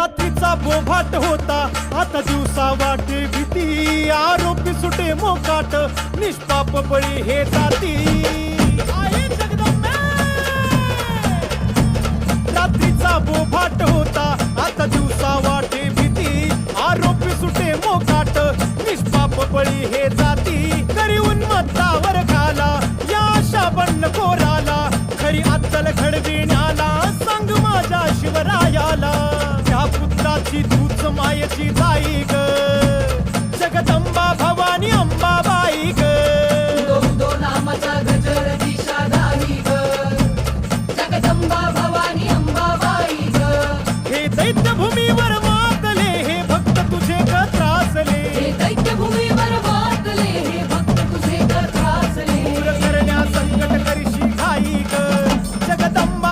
रात्रीचा बोभाट होता आता दिवसा वाटे भीती आरोपी सुटे मोकाट निष्पाप बळी हे जाती आई जगदंबे रात्रीचा बोभाट होता आता दिवसा वाटे भीती आरोपी सुटे मोकाट निष्पाप बळी हे जाती करी उन्मत्तावर घाला या आशा बंडखोराला खरी अत्तल घडविण्याला सांग माझ्या शिवरायाला त्या पुत्राची तूच मायेची जाई ग जगदंबा भवानी अंबाबाई ग उदो उदो नामाचा गजर दिशा दारी ग जगदंबा